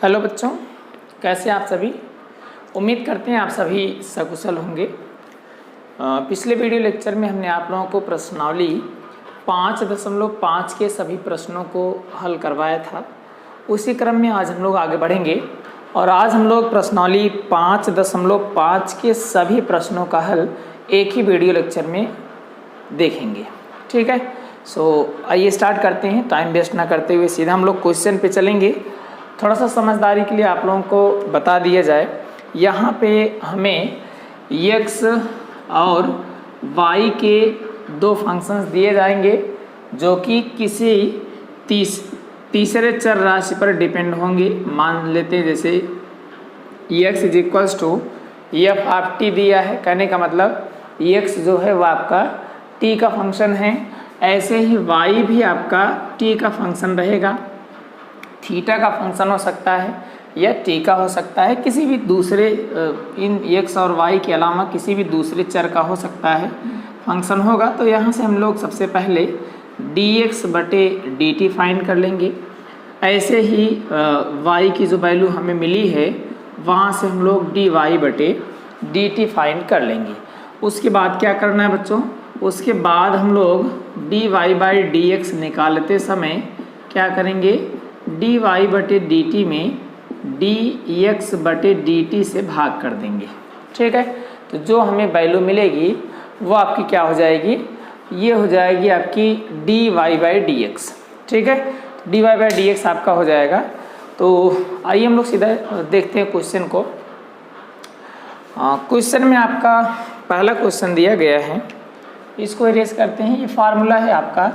Hello बच्चों, कैसे आप सभी। उम्मीद करते हैं आप सभी सकुशल होंगे। पिछले वीडियो लेक्चर में हमने आप लोगों को प्रश्नावली 5.5 के सभी प्रश्नों को हल करवाया था। उसी क्रम में आज हम लोग आगे बढ़ेंगे और आज हम लोग प्रश्नावली 5.5 के सभी प्रश्नों का हल एक ही वीडियो लेक्चर में देखेंगे। ठीक है, आइए स्टार्ट करते हैं। टाइम वेस्ट ना करते हुए सीधा हम लोग क्वेश्चन पे चलेंगे। थोड़ा सा समझदारी के लिए आप लोगों को बता दिया जाए, यहाँ पे हमें x और y के दो फंक्शंस दिए जाएंगे जो कि किसी तीसरे चर राशि पर डिपेंड होंगे। मान लेते हैं जैसे x is equals to F of T दिया है, कहने का मतलब x जो है वो आपका t का फंक्शन है। ऐसे ही y भी आपका t का फंक्शन रहेगा। थीटा का फंक्शन हो सकता है या टी का हो सकता है, किसी भी दूसरे इन x और y के अलावा किसी भी दूसरे चर का हो सकता है फंक्शन होगा। तो यहाँ से हम लोग सबसे पहले dx बटे dt फाइंड कर लेंगे। ऐसे ही y की जो वैल्यू हमें मिली है वहाँ से हम लोग dy बटे dt फाइंड कर लेंगे। उसके बाद क्या करना है बच्चों, उसके बाद हम लोग dy बाई dx निकालते समय क्या करेंगे, dy बटे dt में dx बटे dt से भाग कर देंगे। ठीक है, तो जो हमें वैल्यू मिलेगी वो आपकी क्या हो जाएगी, ये हो जाएगी आपकी dy बाई dx। ठीक है, dy बाई dx आपका हो जाएगा। तो आइए हम लोग सीधा देखते हैं क्वेश्चन को। क्वेश्चन में आपका पहला क्वेश्चन दिया गया है, इसको इरेज करते हैं। ये फार्मूला है आपका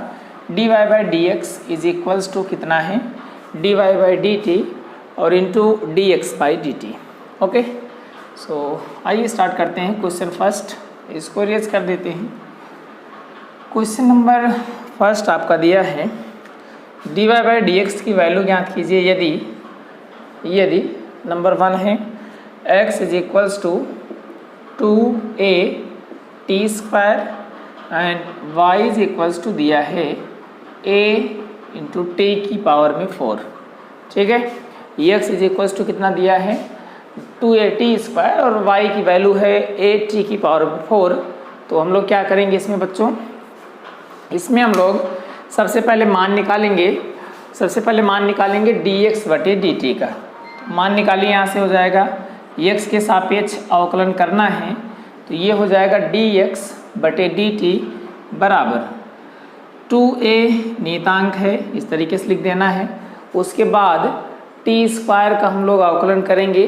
dy by dx is equals to कितना है, dy बाई dt और into dx by dt। Okay, आइए स्टार्ट करते हैं क्वेश्चन फर्स्ट। इसको इरेज कर देते हैं। क्वेश्चन नंबर फर्स्ट आपका दिया है dy बाई dx की वैल्यू ज्ञात कीजिए यदि नंबर 1 है x is equals to 2a t square and y is equals to दिया है a इंटू टी की पावर में 4। ठीक है, x इज इक्वल्स टू कितना दिया है 2a स्क्वायर और y की वैल्यू है a की पावर में 4। तो हम लोग क्या करेंगे इसमें बच्चों, इसमें हम लोग सबसे पहले मान निकालेंगे dx बटे dt का। मान निकालिए, यहाँ से हो जाएगा x के सापेक्ष अवकलन करना है तो ये हो जाएगा dx बटे dt बराबर 2a नियतांक है, इस तरीके से लिख देना है। उसके बाद टी स्क्वायर का हम लोग अवकलन करेंगे।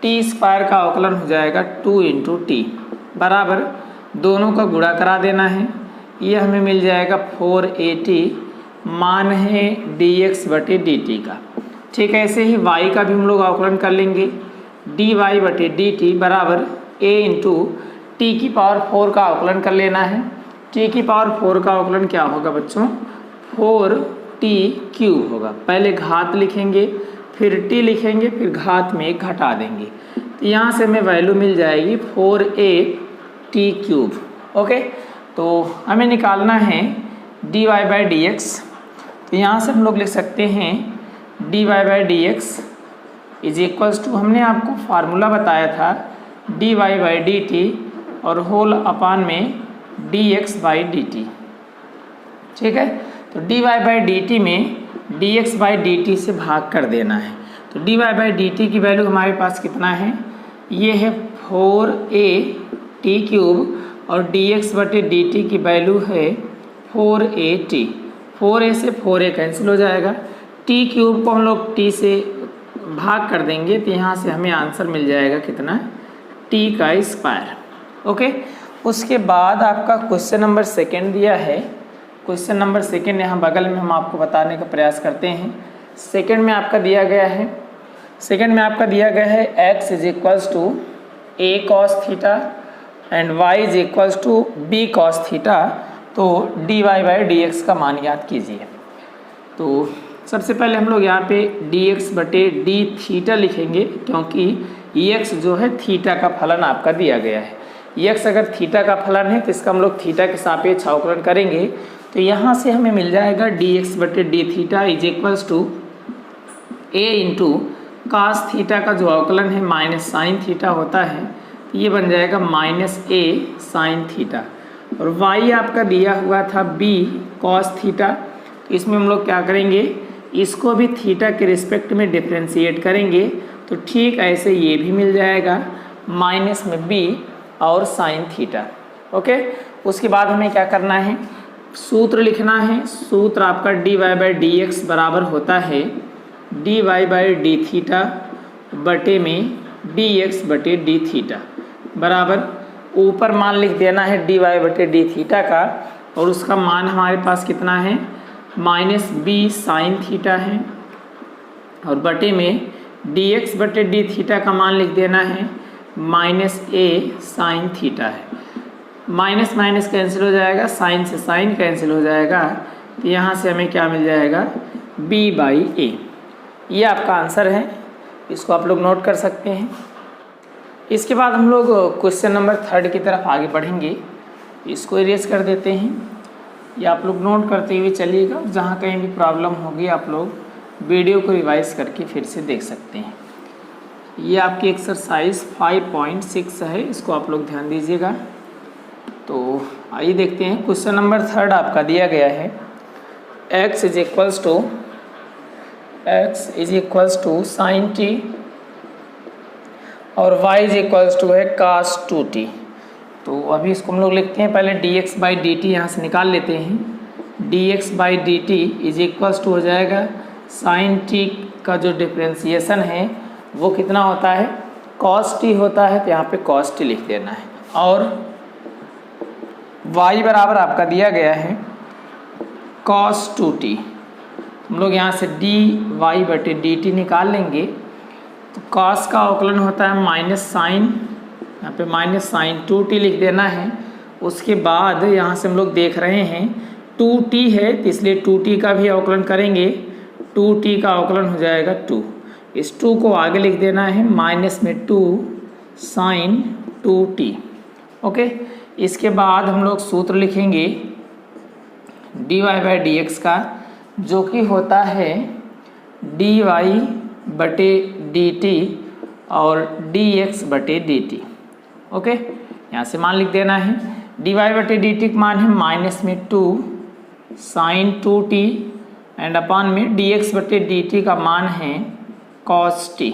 टी स्क्वायर का अवकलन हो जाएगा 2 इंटू टी बराबर दोनों का गुणा करा देना है। ये हमें मिल जाएगा 4at, मान है dx बटे dt का। ठीक है, ऐसे ही y का भी हम लोग अवकलन कर लेंगे। dy बटे dt बराबर a इंटू टी की पावर 4 का अवकलन कर लेना है। टी की पावर 4 का अवकलन क्या होगा बच्चों, 4t क्यूब होगा। पहले घात लिखेंगे, फिर t लिखेंगे, फिर घात में एक घटा देंगे। तो यहाँ से हमें वैल्यू मिल जाएगी 4at क्यूब। ओके, तो हमें निकालना है dy बाई dx। तो यहाँ से हम लोग लिख सकते हैं dy by dx is equals to, हमने आपको फार्मूला बताया था dy बाई dt और होल अपान में dx बाई dt। ठीक है, तो dy बाई dt में dx बाई dt से भाग कर देना है। तो dy बाई dt की वैल्यू हमारे पास कितना है, ये है 4at क्यूब और dx बटे dt की वैल्यू है 4at। 4a से 4a कैंसिल हो जाएगा। t क्यूब को हम लोग t से भाग कर देंगे तो यहाँ से हमें आंसर मिल जाएगा कितना, t का स्क्वायर। ओके, उसके बाद आपका क्वेश्चन नंबर सेकंड दिया है। क्वेश्चन नंबर सेकंड यहाँ बगल में हम आपको बताने का प्रयास करते हैं। सेकंड में आपका दिया गया है x is equals to a cos theta and y is equals to b cos theta. तो dy बाई dx का मान ज्ञात कीजिए। तो सबसे पहले हम लोग यहाँ पे dx बटे d थीटा लिखेंगे, क्योंकि x जो है थीटा का फलन आपका दिया गया है। x अगर थीटा का फलन है तो इसका हम लोग थीटा के सापेक्ष अवकलन करेंगे। तो यहाँ से हमें मिल जाएगा dx बटे d theta is equals to a into cos theta का जो अवकलन है माइनस साइन थीटा होता है, तो ये बन जाएगा माइनस ए साइन थीटा। और वाई आपका दिया हुआ था बी कॉस थीटा, तो इसमें हम लोग क्या करेंगे, इसको भी थीटा के रिस्पेक्ट में डिफ्रेंशिएट करेंगे, तो ठीक ऐसे ये भी मिल जाएगा माइनस में बी और साइन थीटा। ओके, उसके बाद हमें क्या करना है, सूत्र लिखना है। सूत्र आपका D Y by D X बराबर होता है D Y by D theta बटे में डी एक्स बटे डी थीटा, बराबर ऊपर मान लिख देना है डी वाई बटे डी थीटा का, और उसका मान हमारे पास कितना है, माइनस बी साइन थीटा है, और बटे में डी एक्स बटे डी थीटा का मान लिख देना है माइनस ए साइन थीटा है। माइनस माइनस कैंसिल हो जाएगा, साइन से साइन कैंसिल हो जाएगा, तो यहाँ से हमें क्या मिल जाएगा, बी बाई ए। ये आपका आंसर है, इसको आप लोग नोट कर सकते हैं। इसके बाद हम लोग क्वेश्चन नंबर 3 की तरफ आगे बढ़ेंगे। इसको इरेज कर देते हैं, ये आप लोग नोट करते हुए चलिएगा। जहाँ कहीं भी प्रॉब्लम होगी आप लोग वीडियो को रिवाइज करके फिर से देख सकते हैं। ये आपकी एक्सरसाइज 5.6 है, इसको आप लोग ध्यान दीजिएगा। तो आइए देखते हैं। क्वेश्चन नंबर 3 आपका दिया गया है x is equals to sine T और y इज इक्वल्स टू है cos 2t। तो अभी इसको हम लोग लिखते हैं, पहले dx बाई डी टी यहाँ से निकाल लेते हैं। dx by D T is equals to हो जाएगा साइन टी का जो डिफ्रेंसिएशन है वो कितना होता है, cos t होता है, तो यहाँ पे cos t लिख देना है। और y बराबर आपका दिया गया है cos 2t। हम लोग यहाँ से dy बटे dt निकाल लेंगे, तो cos का अवकलन होता है माइनस साइन, यहाँ पे माइनस साइन 2t लिख देना है। उसके बाद यहाँ से हम लोग देख रहे हैं 2t है, तो इसलिए 2t का भी अवकलन करेंगे। 2t का अवकलन हो जाएगा 2, इस 2 को आगे लिख देना है माइनस में 2 साइन 2t। ओके, इसके बाद हम लोग सूत्र लिखेंगे dy बाई डी एक्स का, जो कि होता है dy बटे dt और dx बटे dt। ओके, यहाँ से मान लिख देना है dy बटे dt का मान है माइनस में 2 साइन 2t एंड अपान में dx बटे dt का मान है cos t।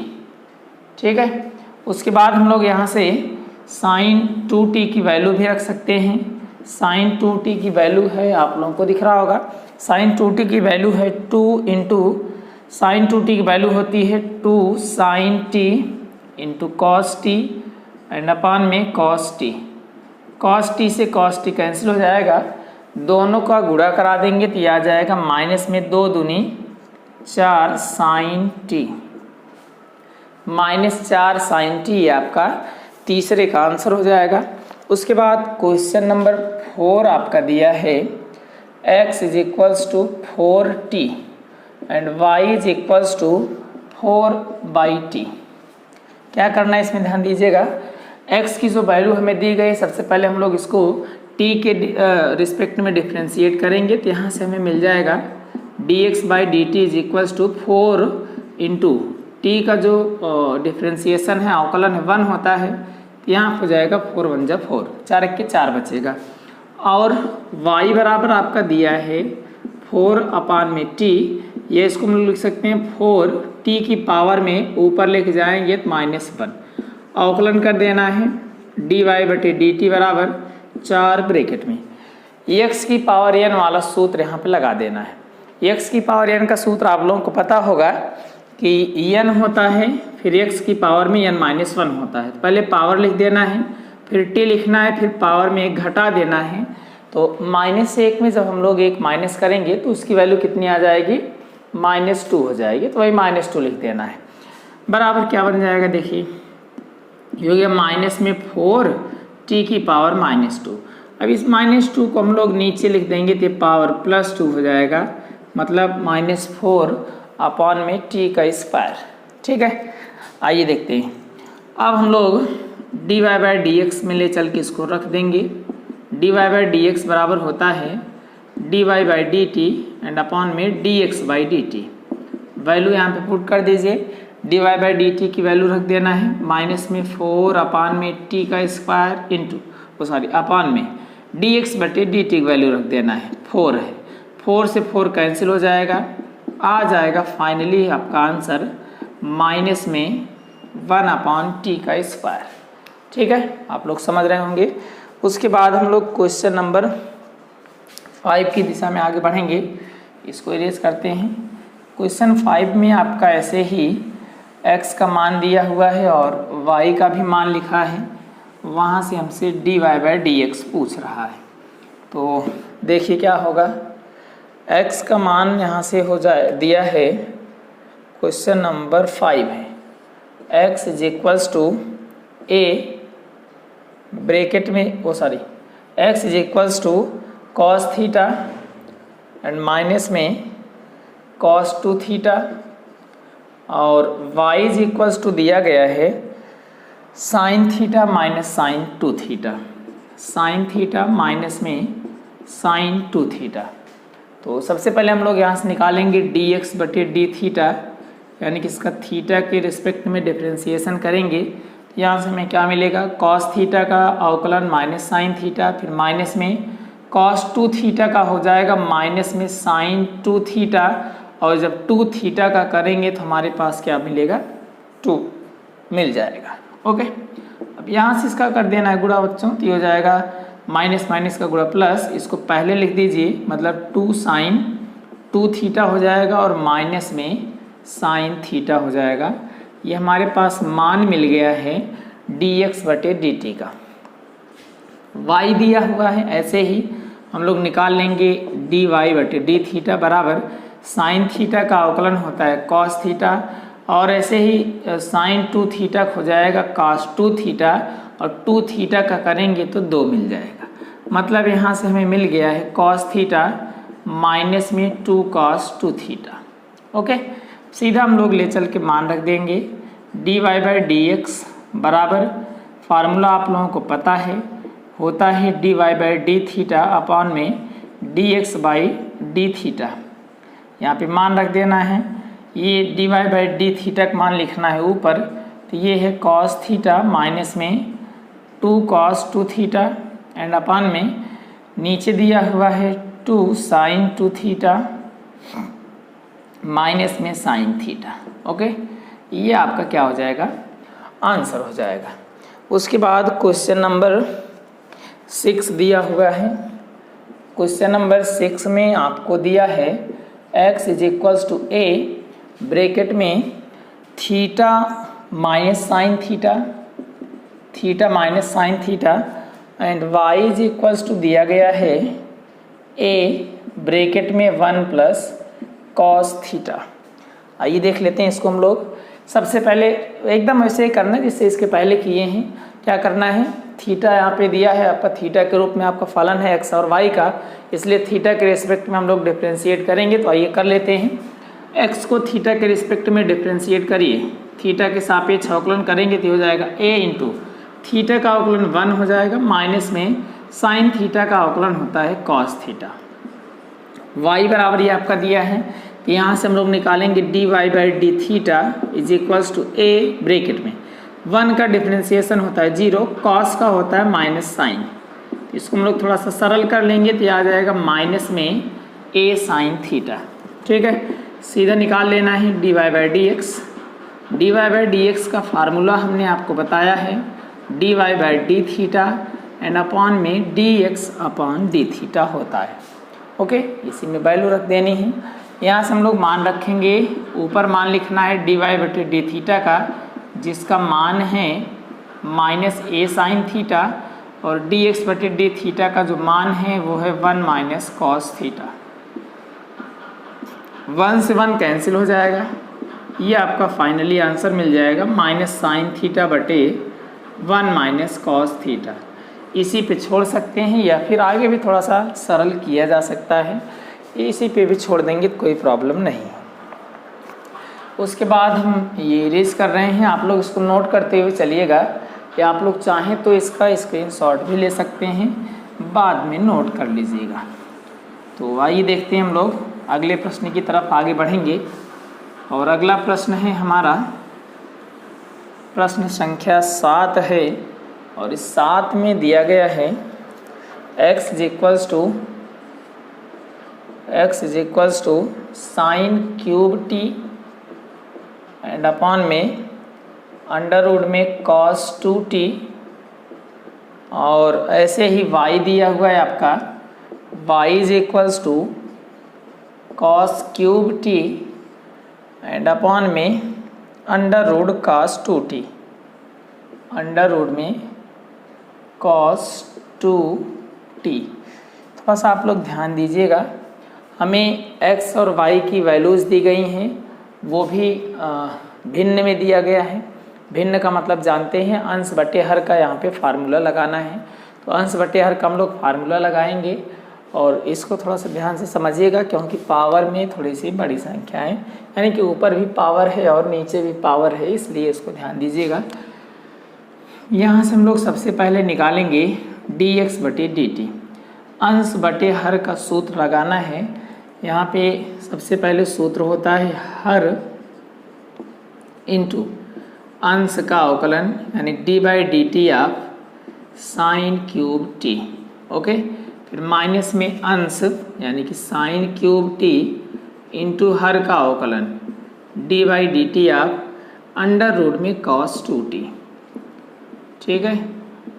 ठीक है, उसके बाद हम लोग यहाँ से साइन 2t की वैल्यू भी रख सकते हैं। साइन 2t की वैल्यू है, आप लोगों को दिख रहा होगा, साइन 2t की वैल्यू है 2 इंटू साइन 2t की वैल्यू होती है 2 sine t into cos t and upon में cos t। cos t से cos t कैंसिल हो जाएगा, दोनों का गुणा करा देंगे तो यह आ जाएगा माइनस में 2 दूनी 4 sine t, minus 4 sine t ये आपका तीसरे का आंसर हो जाएगा। उसके बाद क्वेश्चन नंबर 4 आपका दिया है x is equals to 4t and y is equals to 4 by T. क्या करना है इसमें ध्यान दीजिएगा। x की जो वैल्यू हमें दी गई, सबसे पहले हम लोग इसको t के रिस्पेक्ट में डिफ्रेंशिएट करेंगे, तो यहाँ से हमें मिल जाएगा dx by D T is equals to 4 into T का जो डिफ्रेंशिएशन है अवकलन है 1 होता है, तो यहाँ हो जाएगा 4 1 जा 4, 4 के 4 बचेगा। और y बराबर आपका दिया है 4 अपान में t, ये इसको हम लोग लिख सकते हैं 4 t की पावर में ऊपर लेके जाएंगे तो -1, अवकलन कर देना है dy बटे dt बराबर 4 ब्रैकेट में x की पावर n वाला सूत्र यहाँ पे लगा देना है। x की पावर n का सूत्र आप लोगों को पता होगा कि n होता है, फिर x की पावर में n माइनस 1 होता है। पहले पावर लिख देना है, फिर t लिखना है, फिर पावर में 1 घटा देना है। तो -1 में जब हम लोग 1 माइनस करेंगे तो उसकी वैल्यू कितनी आ जाएगी, -2 हो जाएगी, तो वही -2 लिख देना है। बराबर क्या बन जाएगा, देखिए ये हो गया माइनस में 4 t की पावर -2। अब इस -2 को हम लोग नीचे लिख देंगे तो पावर +2 हो जाएगा, मतलब -4 अपॉन में t का स्क्वायर। ठीक है, आइए देखते हैं। अब हम लोग dy बाई डी एक्स में ले चल के इसको रख देंगे। dy बाई डी एक्स बराबर होता है dy by D T and upon में dx by D T. Value यहाँ पे पुट कर दीजिए। dy/dt की वैल्यू रख देना है, माइनस में 4/t का स्क्वायर इंटू अपान में dx/dt की वैल्यू रख देना है, 4 है, 4 से 4 कैंसिल हो जाएगा, आ जाएगा फाइनली आपका आंसर माइनस में 1/t का स्क्वायर। ठीक है, आप लोग समझ रहे होंगे। उसके बाद हम लोग क्वेश्चन नंबर 5 की दिशा में आगे बढ़ेंगे। इसको इरेज करते हैं। क्वेश्चन 5 में आपका ऐसे ही x का मान दिया हुआ है और y का भी मान लिखा है, वहाँ से हमसे dy/dx पूछ रहा है। तो देखिए क्या होगा, x का मान यहाँ से हो जाए दिया है, क्वेश्चन नंबर 5 है, x = a ब्रैकेट में x = cos theta and minus में cos 2 थीटा और y = दिया गया है sin theta minus sin 2 theta, sin theta minus में sin 2 थीटा। तो सबसे पहले हम लोग यहाँ से निकालेंगे dx/d थीटा, यानी कि इसका थीटा के रिस्पेक्ट में डिफरेंशिएशन करेंगे। यहाँ से हमें क्या मिलेगा, cos थीटा का अवकलन माइनस sin थीटा, फिर माइनस में cos 2 थीटा का हो जाएगा माइनस में sin 2 थीटा, और जब 2 थीटा का करेंगे तो हमारे पास क्या मिलेगा, 2 मिल जाएगा। ओके, अब यहाँ से इसका कर देना है गुणा बच्चों, तो ये हो जाएगा माइनस माइनस का गुणा प्लस, इसको पहले लिख दीजिए, मतलब 2 sin 2 थीटा हो जाएगा और माइनस में sin थीटा हो जाएगा। ये हमारे पास मान मिल गया है dx/dt का। y दिया हुआ है, ऐसे ही हम लोग निकाल लेंगे dy/d थीटा बराबर sin थीटा का अवकलन होता है cos थीटा, और ऐसे ही sin 2 थीटा हो जाएगा cos 2 थीटा, और 2 थीटा का करेंगे तो 2 मिल जाएगा। मतलब यहाँ से हमें मिल गया है cos थीटा माइनस में 2 cos 2 थीटा। ओके, सीधा हम लोग ले चल के मान रख देंगे, dy/dx बराबर, फार्मूला आप लोगों को पता है, होता है dy/d थीटा अपान में dx/d थीटा। यहाँ पे मान रख देना है, ये dy/d थीटा का मान लिखना है ऊपर, तो ये है cos थीटा माइनस में 2 cos 2 थीटा एंड अपान में नीचे दिया हुआ है 2 sin 2 थीटा माइनस में sin थीटा। ओके, ये आपका क्या हो जाएगा, आंसर हो जाएगा। उसके बाद क्वेश्चन नंबर 6 दिया हुआ है। क्वेश्चन नंबर 6 में आपको दिया है x = a ब्रैकेट में theta minus sine theta, theta minus sine theta and y = दिया गया है a ब्रैकेट में 1 + cos थीटा। आइए देख लेते हैं इसको हम लोग। सबसे पहले एकदम वैसे ही करना है जिससे इसके पहले किए हैं। क्या करना है, थीटा यहाँ पे दिया है आपका, थीटा के रूप में आपका फलन है x और y का, इसलिए थीटा के रिस्पेक्ट में हम लोग डिफ्रेंशिएट करेंगे। तो आइए कर लेते हैं। x को थीटा के रिस्पेक्ट में डिफ्रेंशिएट करिए, थीटा के सापेक्ष अवकलन करेंगे तो हो जाएगा a इंटू थीटा का अवकलन 1 हो जाएगा माइनस में साइन थीटा का अवकलन होता है cos थीटा। y बराबर ये आपका दिया है, तो यहाँ से हम लोग निकालेंगे dy/d थीटा = a ब्रैकेट में 1 का डिफ्रेंशिएशन होता है 0, cos का होता है माइनस साइन। इसको हम लोग थोड़ा सा सरल कर लेंगे तो आ जाएगा माइनस में a sin थीटा। ठीक है, सीधा निकाल लेना है dy/dx। dy/dx का फार्मूला हमने आपको बताया है dy/d थीटा एंड अपॉन में dx/d थीटा होता है। ओके, इसी में वैल्यू रख देनी है। यहाँ से हम लोग मान रखेंगे, ऊपर मान लिखना है dy/d थीटा का, जिसका मान है माइनस a sin थीटा, और dx/d थीटा का जो मान है वो है 1 - cos थीटा। 1 से 1 कैंसिल हो जाएगा, ये आपका फाइनली आंसर मिल जाएगा माइनस साइन थीटा बटे 1 - cos थीटा। इसी पे छोड़ सकते हैं या फिर आगे भी थोड़ा सा सरल किया जा सकता है, इसी पे भी छोड़ देंगे तो कोई प्रॉब्लम नहीं। उसके बाद हम ये इरेज कर रहे हैं, आप लोग इसको नोट करते हुए चलिएगा, या आप लोग चाहें तो इसका स्क्रीनशॉट भी ले सकते हैं, बाद में नोट कर लीजिएगा। तो आइए देखते हैं हम लोग अगले प्रश्न की तरफ आगे बढ़ेंगे। और अगला प्रश्न है हमारा प्रश्न संख्या 7 है और इस 7 में दिया गया है x is equals to sine cube T and upon में अंडर रूट में cos 2t और ऐसे ही y दिया हुआ है आपका y is equals to cos cube T and upon में under root cos 2t, under root में cos 2t। थोड़ा सा आप लोग ध्यान दीजिएगा, हमें x और y की वैल्यूज़ दी गई हैं, वो भी भिन्न में दिया गया है। भिन्न का मतलब जानते हैं, अंश बटे हर का यहाँ पे फार्मूला लगाना है। तो अंश बटे हर का हम लोग फार्मूला लगाएंगे और इसको थोड़ा सा ध्यान से समझिएगा, क्योंकि पावर में थोड़ी सी बड़ी संख्याएं, यानी कि ऊपर भी पावर है और नीचे भी पावर है, इसलिए इसको ध्यान दीजिएगा। यहाँ से हम लोग सबसे पहले निकालेंगे dx बटे dt। अंश बटे हर का सूत्र लगाना है। यहाँ पे सबसे पहले सूत्र होता है हर इंटू अंश का अवकलन, यानी d/dt of sine cube T. Okay, फिर माइनस में अंश यानी कि साइन क्यूब टी इंटू हर का अवकलन d/dt ऑफ अंडर रूट में cos 2t। ठीक है,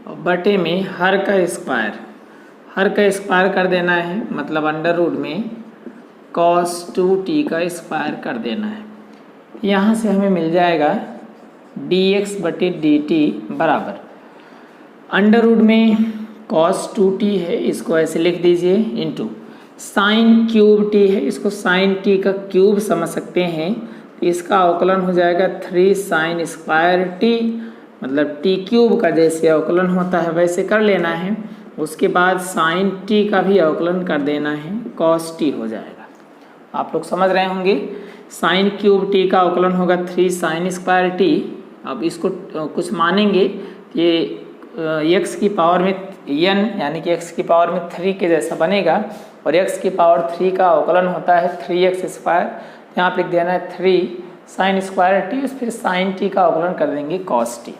और बटे में हर का स्क्वायर कर देना है, मतलब अंडर रूट में cos 2t का स्क्वायर कर देना है। यहाँ से हमें मिल जाएगा dx बटे dt बराबर अंडर रूट में cos 2t है, इसको ऐसे लिख दीजिए, इंटू साइन क्यूब t है, इसको साइन t का क्यूब समझ सकते हैं, इसका अवकलन हो जाएगा 3 साइन स्क्वायर t, मतलब t क्यूब का जैसे अवकलन होता है वैसे कर लेना है। उसके बाद साइन t का भी अवकलन कर देना है, cos t हो जाएगा। आप लोग समझ रहे होंगे, साइन क्यूब t का अवकलन होगा 3 साइन स्क्वायर t। अब इसको कुछ मानेंगे, ये x की पावर में n यानी कि x की पावर में 3 के जैसा बनेगा, और x की पावर 3 का अवकलन होता है 3x स्क्वायर। यहाँ पर लिख देना है 3 साइन स्क्वायर t, फिर साइन t का अवकलन कर देंगे cos t।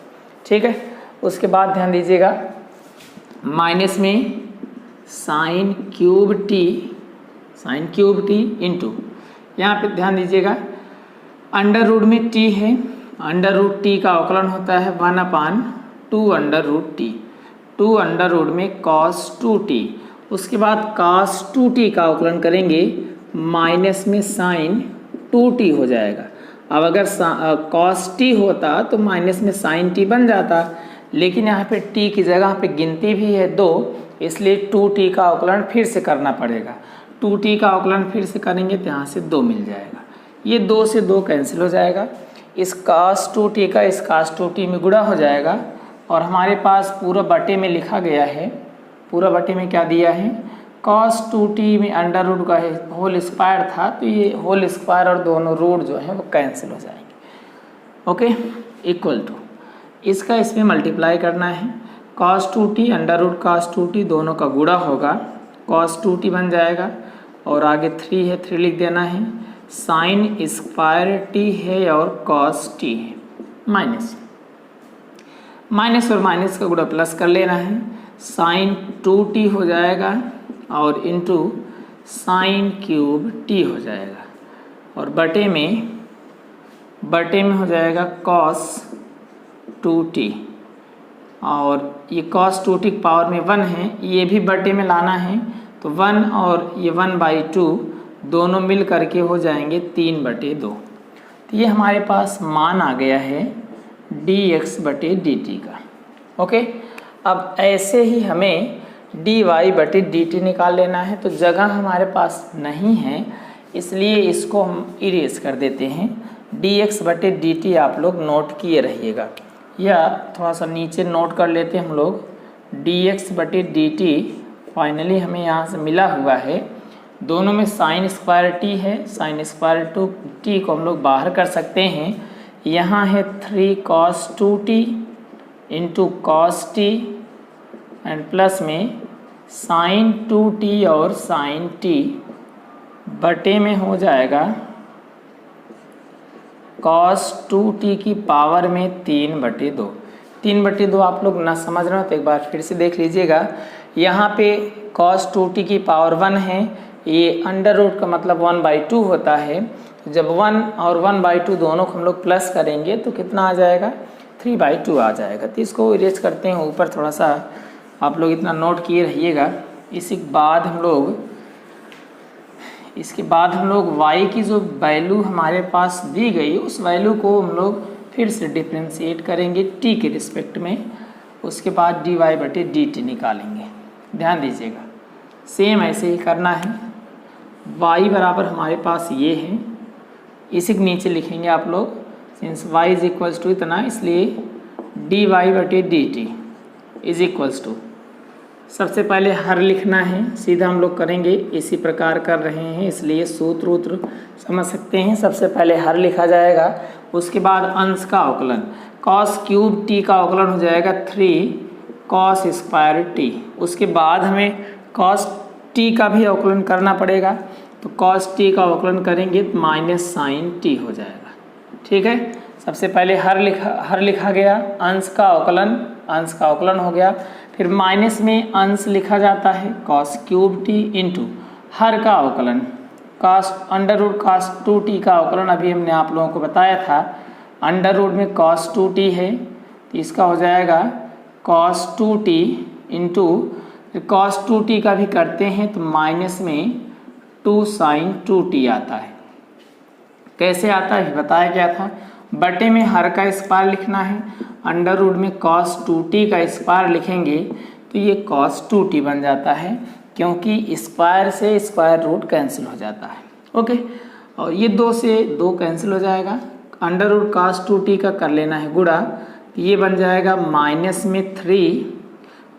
ठीक है, उसके बाद ध्यान दीजिएगा माइनस में साइन क्यूब टी इंटू, यहाँ पे ध्यान दीजिएगा अंडर रूट में t है, अंडर रूट t का अवकलन होता है 1/2 under root t, 2 under root में cos 2t। उसके बाद cos 2t का अवकलन करेंगे, माइनस में साइन 2t हो जाएगा। अब अगर cos t होता तो माइनस में साइन t बन जाता, लेकिन यहाँ पे t की जगह पे गिनती भी है 2, इसलिए 2t का अवकलन फिर से करना पड़ेगा। 2t का अवकलन फिर से करेंगे तो यहाँ से 2 मिल जाएगा, ये 2 से 2 कैंसिल हो जाएगा, इस cos 2t का इस cos 2t में गुणा हो जाएगा, और हमारे पास पूरा बटे में लिखा गया है, पूरा बटे में क्या दिया है, cos 2t में अंडर रूट का होल स्क्वायर था, तो ये होल स्क्वायर और दोनों रूट जो है वो कैंसिल हो जाएंगे। ओके, इक्वल टू इसका इसमें मल्टीप्लाई करना है, cos 2t under root cos 2t दोनों का गुणा होगा, cos 2t बन जाएगा, और आगे 3 है, 3 लिख देना है, साइन स्क्वायर t है और cos t है, माइनस और माइनस का गुणा प्लस कर लेना है, साइन 2t हो जाएगा और इंटू साइन क्यूब t हो जाएगा, और बटे में हो जाएगा cos 2t, और ये cos 2t पावर में 1 है, ये भी बटे में लाना है, तो 1 और ये 1/2 दोनों मिल करके हो जाएंगे 3/2। तो ये हमारे पास मान आ गया है dx बटे dt का। ओके, अब ऐसे ही हमें dy बटे dt निकाल लेना है, तो जगह हमारे पास नहीं है, इसलिए इसको हम इरेज कर देते हैं। dx बटे dt आप लोग नोट किए रहिएगा, या थोड़ा सा नीचे नोट कर लेते हैं हम लोग, dx बटे dt फाइनली हमें यहाँ से मिला हुआ है, दोनों में साइन स्क्वायर t है, साइन स्क्वायर t को हम लोग बाहर कर सकते हैं, यहाँ है 3 cos 2t into cos t and plus में साइन 2t और साइन t बटे में हो जाएगा cos 2t की पावर में 3/2। 3/2 आप लोग ना समझ रहे हो तो एक बार फिर से देख लीजिएगा। यहाँ पे cos 2t की पावर 1 है, ये अंडर रूट का मतलब 1/2 होता है। जब 1 और 1/2 दोनों को हम लोग प्लस करेंगे तो कितना आ जाएगा, 3/2 आ जाएगा। तो इसको इरेज करते हैं ऊपर, थोड़ा सा आप लोग इतना नोट किए रहिएगा। इसके बाद हम लोग y की जो वैल्यू हमारे पास दी गई उस वैल्यू को हम लोग फिर से डिफ्रेंशिएट करेंगे t के रिस्पेक्ट में। उसके बाद dy/dt निकालेंगे। ध्यान दीजिएगा, सेम ऐसे ही करना है। y बराबर हमारे पास ये है, इसी के नीचे लिखेंगे आप लोग, since y is equals to इतना, इसलिए dy/dt इज इक्वल्स टू, सबसे पहले हर लिखना है, सीधा हम लोग करेंगे, इसी प्रकार कर रहे हैं इसलिए सूत्र समझ सकते हैं। सबसे पहले हर लिखा जाएगा, उसके बाद अंश का अवकलन, cos क्यूब t का अवकलन हो जाएगा 3 cos स्क्वायर t। उसके बाद हमें cos t का भी अवकलन करना पड़ेगा, तो cos t का अवकलन करेंगे तो माइनस साइन t हो जाएगा। ठीक है, सबसे पहले हर लिखा गया, अंश का अवकलन हो गया, फिर माइनस में अंश लिखा जाता है cos क्यूब t इंटू हर का अवकलन cos under root cos 2t का अवकलन अभी हमने आप लोगों को बताया था। अंडर रूट में cos 2t है तो इसका हो जाएगा cos 2t into cos 2t का भी करते हैं तो माइनस में 2 sin 2t आता है। कैसे आता है बताया गया था, बटे में हर का स्क्वायर लिखना है, अंडर रूट में cos 2t का स्क्वायर लिखेंगे तो ये cos 2t बन जाता है, क्योंकि स्क्वायर से स्क्वायर रूट कैंसिल हो जाता है। ओके, और ये 2 से 2 कैंसिल हो जाएगा, अंडर रूट cos 2t का कर लेना है गुणा, तो ये बन जाएगा माइनस में 3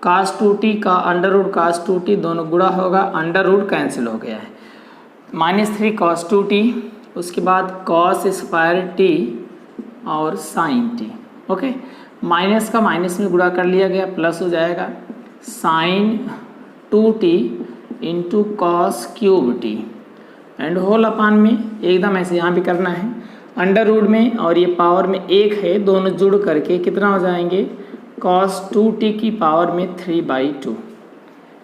cos 2t का अंडर रूट cos 2t दोनों गुणा होगा, अंडर रूट कैंसिल हो गया है, -3 cos 2t, उसके बाद cos स्क्वायर t और साइन t। ओके, माइनस का माइनस में गुणा कर लिया गया, प्लस हो जाएगा sine 2t into cos cube T and whole upon में एकदम ऐसे यहाँ भी करना है, अंडर रूट में और ये पावर में 1 है, दोनों जुड़ करके कितना हो जाएंगे, cos 2t की पावर में 3/2।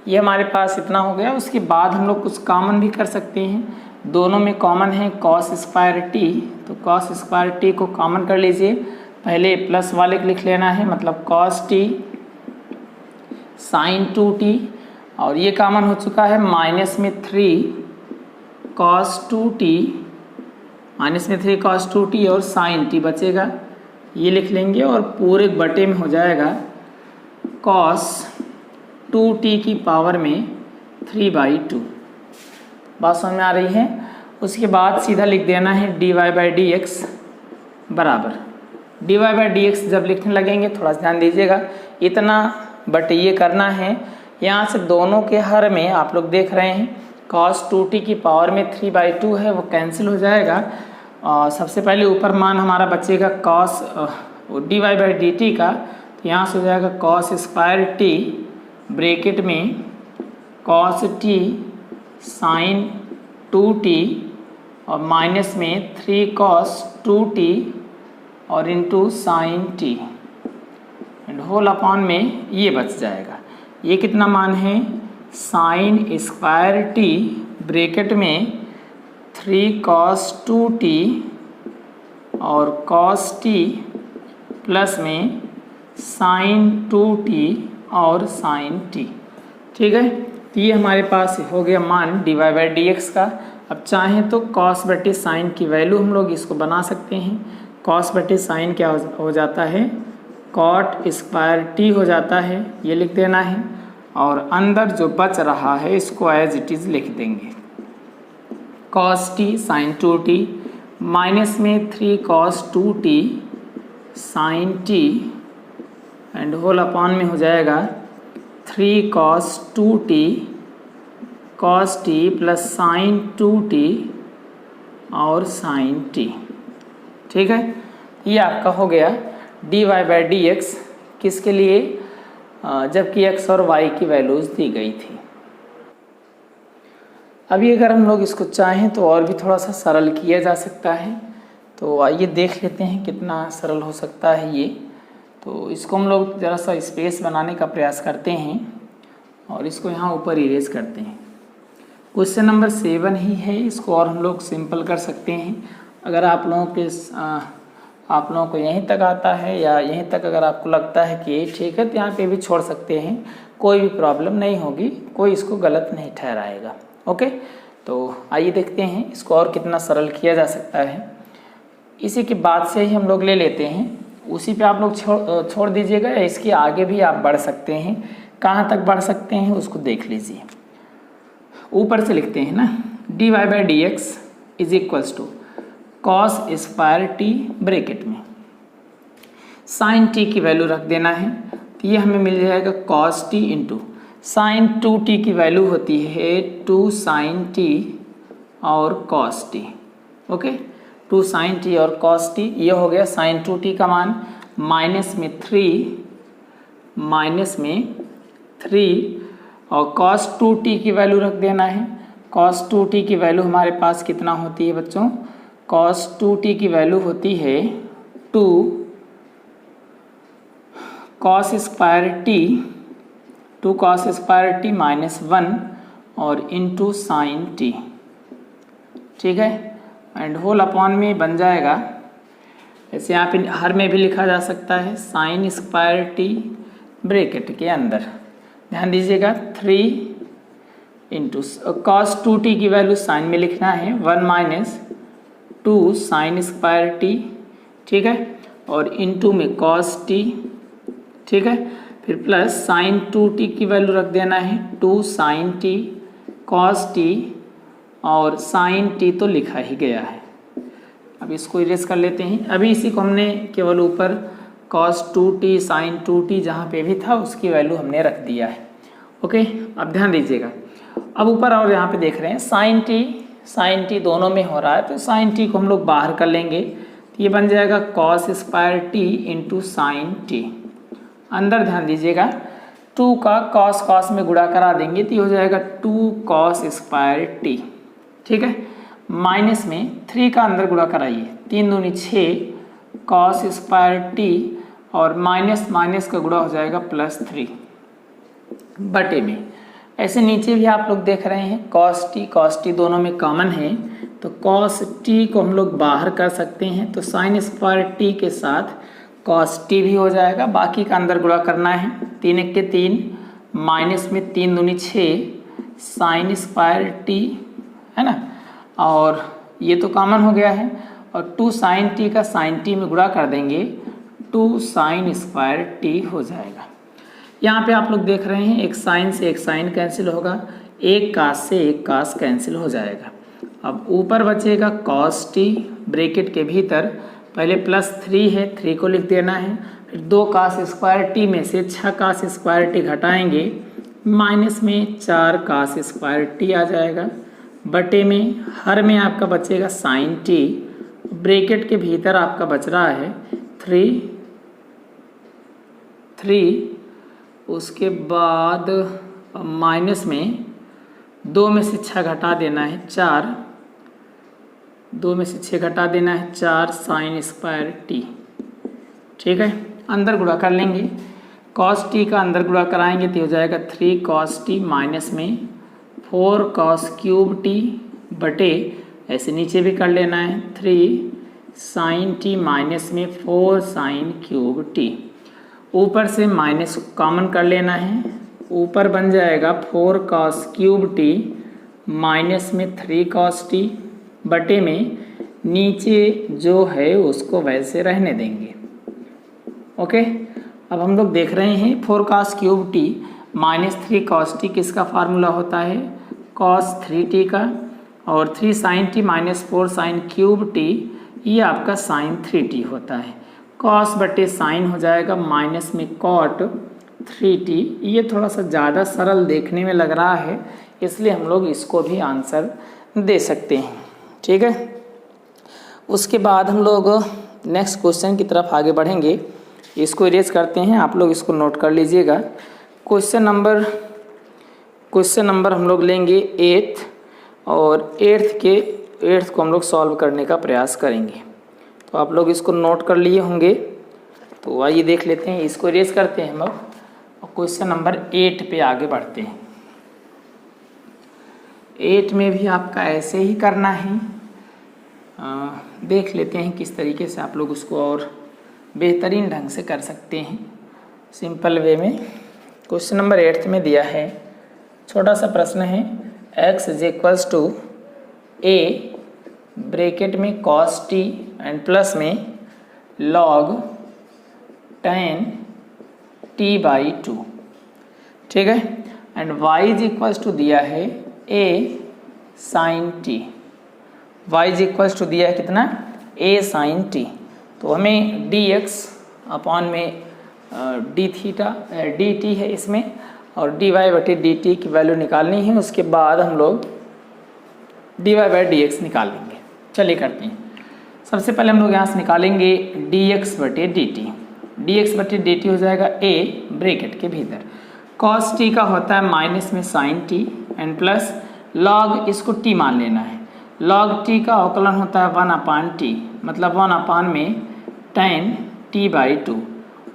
ये हमारे पास इतना हो गया। उसके बाद हम लोग कुछ कॉमन भी कर सकते हैं, दोनों में कॉमन है cos स्क्वायर t, तो cos स्क्वायर t को कॉमन कर लीजिए। पहले प्लस वाले को लिख लेना है, मतलब cos t sin 2t, और ये कॉमन हो चुका है, माइनस में 3 cos 2t, माइनस में 3 cos 2t और sin t बचेगा, ये लिख लेंगे, और पूरे बटे में हो जाएगा cos 2t की पावर में 3/2। बात समझ में आ रही है। उसके बाद सीधा लिख देना है dy/dx बराबर, dy/dx जब लिखने लगेंगे थोड़ा सा ध्यान दीजिएगा, इतना बट ये करना है, यहाँ से दोनों के हर में आप लोग देख रहे हैं cos 2t की पावर में 3/2 है, वो कैंसिल हो जाएगा। सबसे पहले ऊपर मान हमारा बचेगा cos dy/dt का, तो यहाँ से हो जाएगा cos स्क्वायर t ब्रैकेट में cos t sin 2t और माइनस में 3 cos 2t और into sine t and whole upon में ये बच जाएगा। ये कितना मान है, साइन स्क्वायर t ब्रैकेट में 3 cos 2t और cos t प्लस में साइन 2t और साइन t। ठीक है, तो ये हमारे पास हो गया मान dy/dx का। अब चाहें तो cos बटे साइन की वैल्यू हम लोग इसको बना सकते हैं। cos बटे साइन क्या हो जाता है, cot स्क्वायर t हो जाता है, ये लिख देना है, और अंदर जो बच रहा है इसको एज इट इज़ लिख देंगे, cos t sin 2t minus में 3 cos 2t sin t and whole upon में हो जाएगा 3 cos 2t cos t plus sine 2t और साइन t। ठीक है, ये आपका हो गया dy/dx, किसके लिए, जबकि x और y की वैल्यूज़ दी गई थी। अभी अगर हम लोग इसको चाहें तो और भी थोड़ा सा सरल किया जा सकता है। तो आइए देख लेते हैं कितना सरल हो सकता है ये। तो इसको हम लोग ज़रा सा स्पेस बनाने का प्रयास करते हैं और इसको यहाँ ऊपर इरेज करते हैं। क्वेश्चन नंबर 7 ही है, इसको और हम लोग सिंपल कर सकते हैं। अगर आप लोगों को यहीं तक आता है या यहीं तक अगर आपको लगता है कि ये ठीक है तो यहाँ पे भी छोड़ सकते हैं, कोई भी प्रॉब्लम नहीं होगी, कोई इसको गलत नहीं ठहराएगा। ओके, तो आइए देखते हैं इसको और कितना सरल किया जा सकता है। इसी के बाद से ही हम लोग ले लेते हैं, उसी पे आप लोग छोड़ दीजिएगा या इसके आगे भी आप बढ़ सकते हैं। कहाँ तक बढ़ सकते हैं उसको देख लीजिए। ऊपर से लिखते हैं ना, dy/dx is equals to cos square t, bracket में साइन टी की वैल्यू रख देना है। तो ये हमें मिल जाएगा cos T into sine 2t की वैल्यू होती है 2 साइन टी और cos t. Okay, 2 sine T और कॉस टी, ये हो गया साइन 2t का मान, माइनस में 3 और कॉस 2t की वैल्यू रख देना है। कॉस 2t की वैल्यू हमारे पास कितना होती है बच्चों? कॉस 2t की वैल्यू होती है 2 cos square T, 2 cos square T minus 1 और इंटू साइन टी। ठीक है, एंड होल अपॉन में बन जाएगा, ऐसे यहाँ पे हर में भी लिखा जा सकता है, साइन स्क्वायर टी ब्रैकेट के अंदर ध्यान दीजिएगा 3 इंटू कॉस 2t की वैल्यू साइन में लिखना है 1 माइनस 2 साइन स्क्वायर टी। ठीक है, और इंटू में कॉस टी। ठीक है, फिर प्लस साइन 2t की वैल्यू रख देना है 2 साइन टी कॉस टी और साइन टी तो लिखा ही गया है। अब इसको इरेज कर लेते हैं। अभी इसी को हमने केवल ऊपर cos 2t साइन 2t जहाँ पे भी था उसकी वैल्यू हमने रख दिया है। ओके, अब ध्यान दीजिएगा, अब ऊपर और यहाँ पे देख रहे हैं साइन टी दोनों में हो रहा है, तो साइन टी को हम लोग बाहर कर लेंगे तो ये बन जाएगा cos square T into sine T. अंदर ध्यान दीजिएगा 2 का cos में गुणा करा देंगे तो ये हो जाएगा 2 cos स्क्वायर टी। ठीक है, माइनस में 3 का अंदर गुणा कराइए, 3 दूनी 6 cos स्क्वायर टी और माइनस का गुणा हो जाएगा +3 बटे में। ऐसे नीचे भी आप लोग देख रहे हैं cos t दोनों में कॉमन है, तो cos t को हम लोग बाहर कर सकते हैं, तो साइन स्क्वायर टी के साथ cos t भी हो जाएगा। बाकी का अंदर गुणा करना है, 3 1 के 3 माइनस में 3 दूनी 6 साइन स्क्वायर टी है ना, और ये तो कॉमन हो गया है, और 2 साइन टी का साइन टी में गुणा कर देंगे 2 साइन स्क्वायर टी हो जाएगा। यहाँ पे आप लोग देख रहे हैं एक साइन से एक साइन कैंसिल होगा, एक कास से एक कास कैंसिल हो जाएगा। अब ऊपर बचेगा cos t ब्रैकेट के भीतर, पहले +3 है 3 को लिख देना है, फिर 2 cos स्क्वायर टी में से 6 cos स्क्वायर टी घटाएंगे, माइनस में 4 cos स्क्वायर टी आ जाएगा, बटे में हर में आपका बचेगा साइन टी, ब्रैकेट के भीतर आपका बच रहा है 3, उसके बाद माइनस में 2 में से 6 घटा देना है 4, 2 में से 6 घटा देना है 4 साइन स्क्वायर टी। ठीक है, अंदर गुणा कर लेंगे, cos t का अंदर गुणा कराएंगे तो हो जाएगा 3 cos t माइनस में 4 cos क्यूब टी बटे, ऐसे नीचे भी कर लेना है 3 साइन टी माइनस में 4 साइन क्यूब टी। ऊपर से माइनस कॉमन कर लेना है, ऊपर बन जाएगा 4 cos क्यूब टी माइनस में 3 cos टी बटे में नीचे जो है उसको वैसे रहने देंगे। ओके, अब हम लोग देख रहे हैं 4 cos cube t minus 3 cos t किसका फार्मूला होता है? cos 3t का, और 3 sine t minus 4 sine cube t ये आपका साइन 3t होता है। cos बटे साइन हो जाएगा माइनस में cot 3t। ये थोड़ा सा ज़्यादा सरल देखने में लग रहा है, इसलिए हम लोग इसको भी आंसर दे सकते हैं। ठीक है, उसके बाद हम लोग नेक्स्ट क्वेश्चन की तरफ आगे बढ़ेंगे। इसको इरेज करते हैं, आप लोग इसको नोट कर लीजिएगा। क्वेश्चन नंबर हम लोग लेंगे 8 और 8th को हम लोग सॉल्व करने का प्रयास करेंगे। तो आप लोग इसको नोट कर लिए होंगे। तो आइए देख लेते हैं, इसको इरेज करते हैं हम अब और क्वेश्चन नंबर 8 पे आगे बढ़ते हैं। 8 में भी आपका ऐसे ही करना है। देख लेते हैं किस तरीके से आप लोग उसको और बेहतरीन ढंग से कर सकते हैं सिंपल वे में। क्वेश्चन नंबर 8 में दिया है, छोटा सा प्रश्न है, x is equals to a bracket में cos t एंड प्लस में log tan t बाई 2, ठीक है। And y is equals to दिया है a sin t, y is equals to दिया है कितना, a sin t। तो हमें dx अपॉन में डी थीटा dt है इसमें, और dy बटे dt की वैल्यू निकालनी है। उसके बाद हम लोग dy बाई dx निकाल लेंगे। चलिए करते हैं। सबसे पहले हम लोग यहाँ से निकालेंगे dx बटे dt। dx बटे dt हो जाएगा a ब्रैकेट के भीतर, cos t का होता है माइनस में sin t and plus log, इसको t मान लेना है, log t का अवकलन होता है 1 अपान t, मतलब 1 अपान में tan t बाई 2।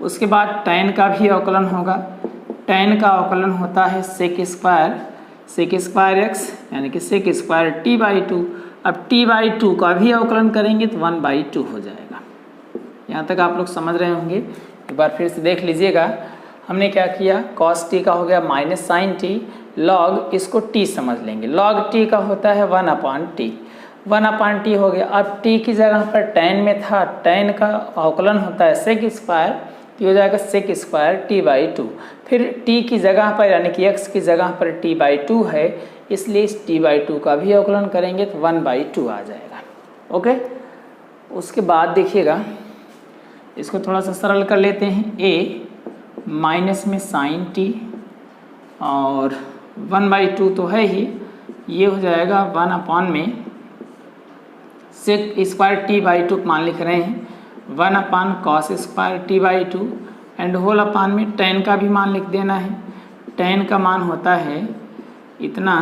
उसके बाद tan का भी अवकलन होगा, tan का अवकलन होता है sec स्क्वायर x यानी कि sec स्क्वायर t बाई 2। अब t बाई 2 का भी अवकलन करेंगे तो 1 बाई 2 हो जाएगा। यहाँ तक आप लोग समझ रहे होंगे। एक बार फिर से देख लीजिएगा, हमने क्या किया, cos t का हो गया माइनस sin t, log इसको t समझ लेंगे, log t का होता है 1 अपान t, 1 अपान t हो गया। अब t की जगह पर tan में था, tan का अवकलन होता है sec स्क्वायर, तो हो जाएगा sec स्क्वायर t बाई 2। फिर t की जगह पर यानी कि x की जगह पर t बाई 2 है, इसलिए इस t बाई 2 का भी अवकलन करेंगे तो 1 बाई 2 आ जाएगा। ओके, उसके बाद देखिएगा, इसको थोड़ा सा सरल कर लेते हैं। a माइनस में sin t और 1 बाई 2 तो है ही, ये हो जाएगा 1 अपॉन में sec स्क्वायर t बाई 2 मान लिख रहे हैं, 1 upon cos square t by 2 and whole upon में tan का भी मान लिख देना है। tan का मान होता है इतना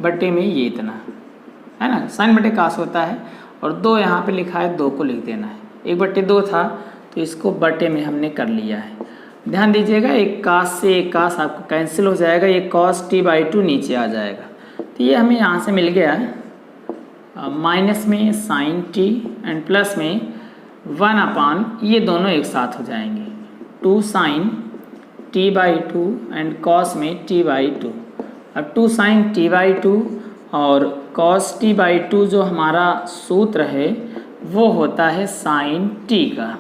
बटे में ये इतना, है ना, sin बटे cos होता है, और 2 यहाँ पे लिखा है, 2 को लिख देना है। 1 बटे 2 था तो इसको बटे में हमने कर लिया है। ध्यान दीजिएगा, एक cos से एक cos आपको कैंसिल हो जाएगा, ये cos t बाई 2 नीचे आ जाएगा। तो ये हमें यहाँ से मिल गया माइनस में sin t एंड प्लस में 1 अपान, ये दोनों एक साथ हो जाएंगे, 2 sin t by 2 and cos में t बाई 2। अब 2 sin t बाई 2 और cos t बाई 2 जो हमारा सूत्र है वो होता है sin t का,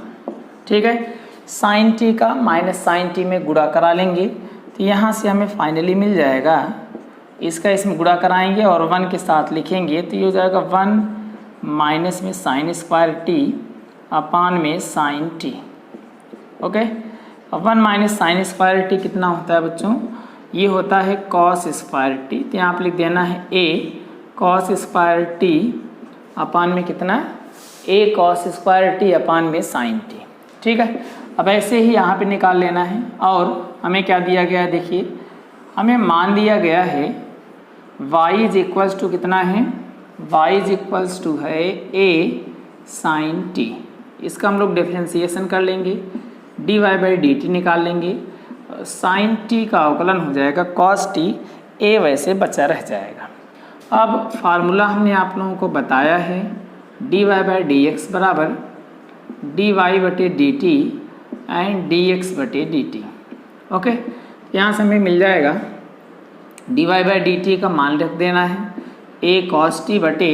ठीक है। sin t का माइनस sin t में गुणा करा लेंगे तो यहाँ से हमें फाइनली मिल जाएगा, इसका इसमें गुणा कराएंगे और 1 के साथ लिखेंगे तो ये हो जाएगा 1 माइनस में sin स्क्वायर t अपान में sin t। ओके, अब 1 माइनस sin स्क्वायर t कितना होता है बच्चों, ये होता है cos स्क्वायर t, तो यहाँ पर लिख देना है a cos स्क्वायर t अपान में कितना, a cos स्क्वायर t अपान में sin t, ठीक है। अब ऐसे ही यहाँ पे निकाल लेना है, और हमें क्या दिया गया है, देखिए हमें मान दिया गया है y इज इक्वल्स टू कितना है, y इज इक्वल्स टू है a sin t। इसका हम लोग डिफरेंशिएशन कर लेंगे, dy बाई dt निकाल लेंगे, sin t का अवकलन हो जाएगा cos t, a वैसे बचा रह जाएगा। अब फार्मूला हमने आप लोगों को बताया है, dy बाई dx बराबर dy बटे dt एंड dx बटे dt। ओके, यहाँ से हमें मिल जाएगा dy बाई dt का मान रख देना है, a cos t बटे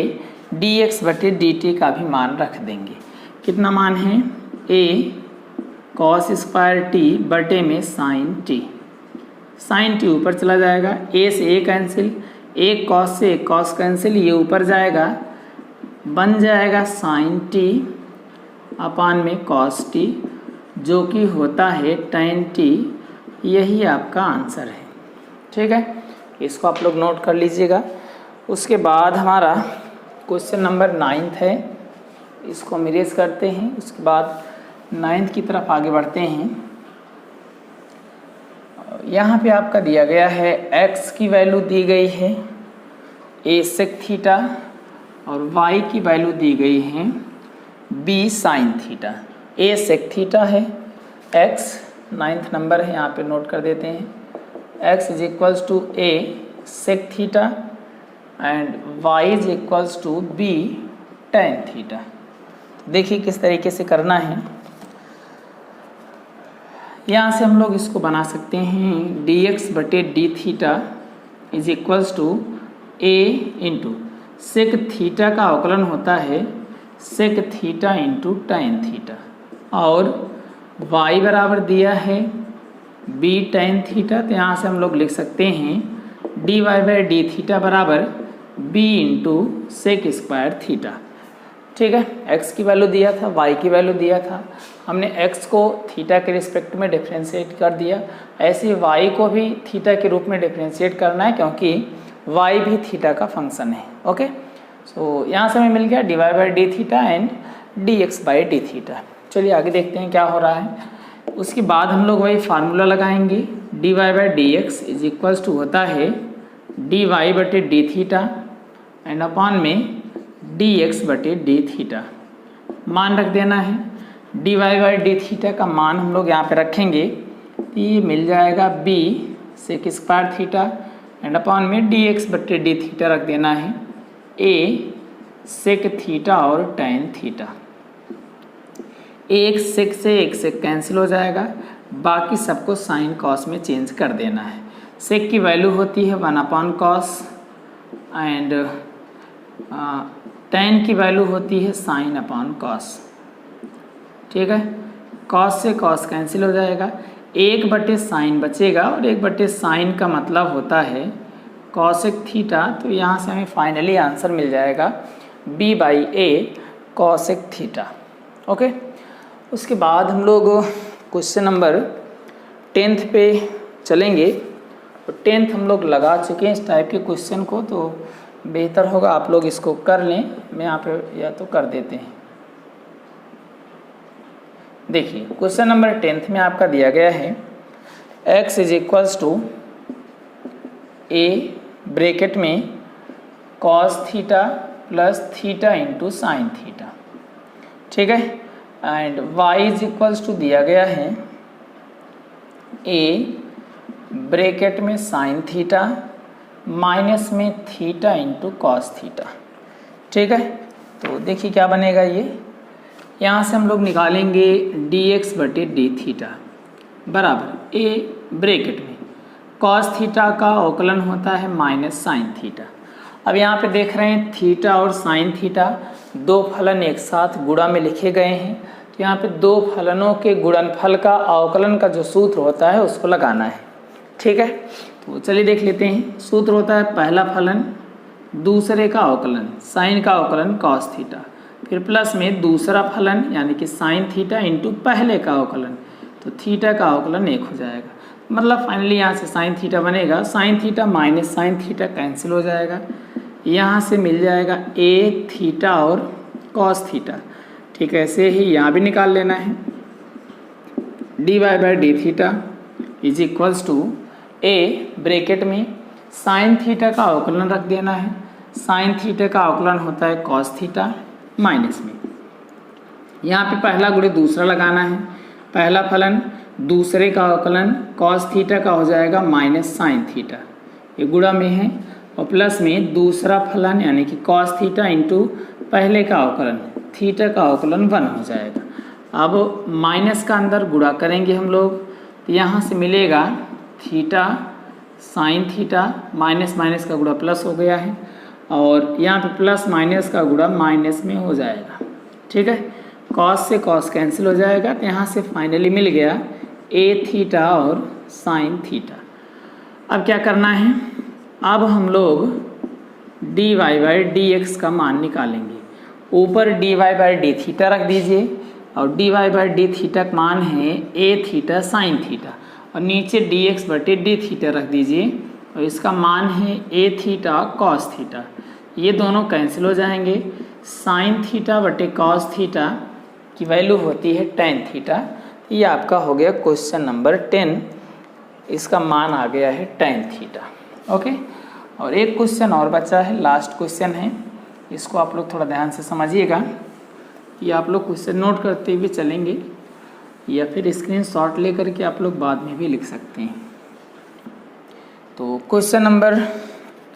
dx बटे dt का भी मान रख देंगे। कितना मान है, a cos स्क्वायर t बटे में sin t, sin t ऊपर चला जाएगा, a से a कैंसिल, एक cos से एक cos कैंसिल, ये ऊपर जाएगा, बन जाएगा sin t अपान में cos t जो कि होता है tan t। यही आपका आंसर है, ठीक है। इसको आप लोग नोट कर लीजिएगा। उसके बाद हमारा क्वेश्चन नंबर 9 है, इसको हम इरेज करते हैं। उसके बाद 9 की तरफ आगे बढ़ते हैं। यहाँ पे आपका दिया गया है x की वैल्यू दी गई है a sec थीटा और y की वैल्यू दी गई है b sine theta. A sec theta है, एक्स 9th नंबर है, यहाँ पे नोट कर देते हैं। x is equals to a sec theta and y is equals to b tan theta. देखिए किस तरीके से करना है। यहाँ से हम लोग इसको बना सकते हैं dx बटे D theta is equals to a into sec theta का अवकलन होता है sec theta into tan theta, और y बराबर दिया है b टेन थीटा, तो यहाँ से हम लोग लिख सकते हैं dy बाई डी थीटा बराबर b into sec square theta. ठीक है, x की वैल्यू दिया था, y की वैल्यू दिया था, हमने x को थीटा के रिस्पेक्ट में डिफ्रेंशिएट कर दिया, ऐसे ही y को भी थीटा के रूप में डिफ्रेंशिएट करना है क्योंकि y भी थीटा का फंक्शन है। ओके, सो यहाँ से हमें मिल गया dy by D theta and dx by D theta. चलिए आगे देखते हैं क्या हो रहा है। उसके बाद हम लोग वही फार्मूला लगाएंगे, dy by D x is equals to होता है dy बटे डी थीटा एंड अपॉन में dx बटे डी थीटा। मान रख देना है, dy बाई डी थीटा का मान हम लोग यहाँ पे रखेंगे तो ये मिल जाएगा b sec square theta and upon में dx बटे डी थीटा रख देना है a सेक थीटा और टेन थीटा। एक सेक से एक सेक कैंसिल हो जाएगा, बाकी सबको साइन कॉस में चेंज कर देना है। सेक की वैल्यू होती है 1 अपॉन कॉस एंड टेन की वैल्यू होती है साइन अपॉन कॉस। ठीक है, कॉस से कॉस कैंसिल हो जाएगा, एक बटे साइन बचेगा और एक बटे साइन का मतलब होता है कॉसेक थीटा, तो यहाँ से हमें फाइनली आंसर मिल जाएगा b by A cosec theta. Okay, उसके बाद हम लोग क्वेश्चन नंबर 10th पे चलेंगे। तो 10th हम लोग लगा चुके हैं इस टाइप के क्वेश्चन को, तो बेहतर होगा आप लोग इसको कर लें, मैं यहाँ पे या तो कर देते हैं। देखिए क्वेश्चन नंबर 10th में आपका दिया गया है x is equals to a bracket में cos theta plus theta into sine theta. ठीक है, and y is equals to दिया गया है a ब्रैकेट में साइन थीटा माइनस में थीटा इंटू कॉस थीटा। ठीक है, तो देखिए क्या बनेगा ये, यहाँ से हम लोग निकालेंगे dx बटे डी थीटा बराबर a ब्रैकेट में कॉस थीटा का अवकलन होता है माइनस साइन थीटा। अब यहाँ पे देख रहे हैं थीटा और साइन थीटा दो फलन एक साथ गुणा में लिखे गए हैं, तो यहाँ पे दो फलनों के गुणनफल का अवकलन का जो सूत्र होता है उसको लगाना है। ठीक है, तो चलिए देख लेते हैं। सूत्र होता है पहला फलन दूसरे का अवकलन साइन का अवकलन कॉस थीटा, फिर प्लस में दूसरा फलन यानी कि साइन थीटा इंटू पहले का अवकलन, तो थीटा का अवकलन 1 हो जाएगा। मतलब फाइनली यहाँ से साइन थीटा बनेगा, sine theta minus sine theta cancel हो जाएगा, यहाँ से मिल जाएगा ए थीटा और कॉस थीटा। ठीक है, ऐसे ही यहाँ भी निकाल लेना है, D Y by D theta is equals to a bracket में साइन थीटा का अवकलन रख देना है, साइन थीटा का अवकलन होता है कॉस थीटा माइनस में, यहाँ पे पहला गुणे दूसरा लगाना है, पहला फलन दूसरे का अवकलन कॉस थीटा का हो जाएगा माइनस साइन थीटा, ये गुणा में है, और प्लस में दूसरा फलन यानी कि कॉस थीटा इंटू पहले का अवकलन थीटा का अवकलन 1 हो जाएगा। अब माइनस का अंदर गुणा करेंगे हम लोग, तो यहाँ से मिलेगा theta sine theta minus minus का गुणा प्लस हो गया है, और यहाँ पे प्लस माइनस का गुणा माइनस में हो जाएगा। ठीक है, कॉस से कॉस कैंसिल हो जाएगा, तो यहाँ से फाइनली मिल गया ए थीटा और साइन थीटा। अब क्या करना है, अब हम लोग d Y by D x का मान निकालेंगे। ऊपर d Y by D theta रख दीजिए, और d Y by D theta का मान है ए थीटा साइन थीटा, और नीचे डी एक्स बटे डी थीटा रख दीजिए, और इसका मान है ए थीटा कॉस थीटा। ये दोनों कैंसिल हो जाएंगे, साइन थीटा बटे कॉस थीटा की वैल्यू होती है टेन थीटा। ये आपका हो गया क्वेश्चन नंबर 10, इसका मान आ गया है टेन थीटा। ओके, और एक क्वेश्चन और बचा है, लास्ट क्वेश्चन है, इसको आप लोग थोड़ा ध्यान से समझिएगा। ये आप लोग क्वेश्चन नोट करते हुए चलेंगे या फिर स्क्रीनशॉट लेकर के आप लोग बाद में भी लिख सकते हैं। तो क्वेश्चन नंबर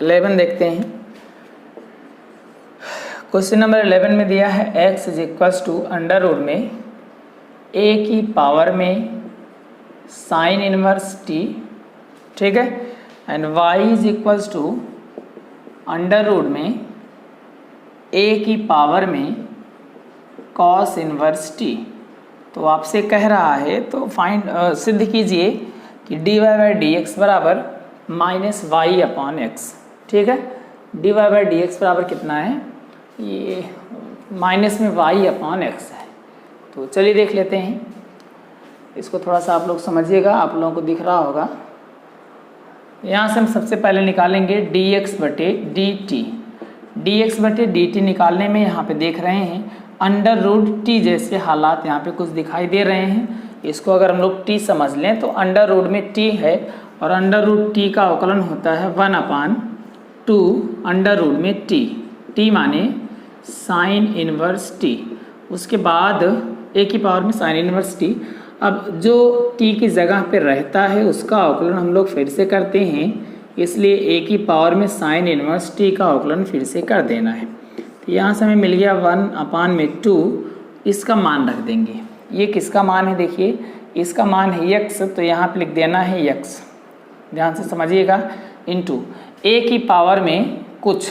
11 देखते हैं। क्वेश्चन नंबर 11 में दिया है x is equals to under root में a की पावर में साइन इनवर्स t, ठीक है, and y is equals to under root में a की पावर में कॉस इनवर्स t। तो आपसे कह रहा है तो फाइंड सिद्ध कीजिए कि dy बाई डी एक्स बराबर माइनस वाई अपॉन एक्स, ठीक है। dy बाई डी एक्स बराबर कितना है, ये माइनस में y अपॉन एक्स है। तो चलिए देख लेते हैं इसको, थोड़ा सा आप लोग समझिएगा, आप लोगों को दिख रहा होगा। यहाँ से हम सबसे पहले निकालेंगे dx बटे dt। dx बटे dt निकालने में यहाँ पे देख रहे हैं अंडर रूट t जैसे हालात यहाँ पे कुछ दिखाई दे रहे हैं। इसको अगर हम लोग t समझ लें तो अंडर रूट में t है और अंडर रूट t का अवकलन होता है 1/2 अंडर रूट में t माने साइन इनवर्स t। उसके बाद a की पावर में साइन इनवर्स t। अब जो t की जगह पे रहता है उसका अवकलन हम लोग फिर से करते हैं, इसलिए a की पावर में साइन इनवर्स t का अवकलन फिर से कर देना है। तो यहाँ से हमें मिल गया 1/2, इसका मान रख देंगे। ये किसका मान है, देखिए इसका मान है x, तो यहाँ पे लिख देना है x, ध्यान से समझिएगा, इंटू a की पावर में कुछ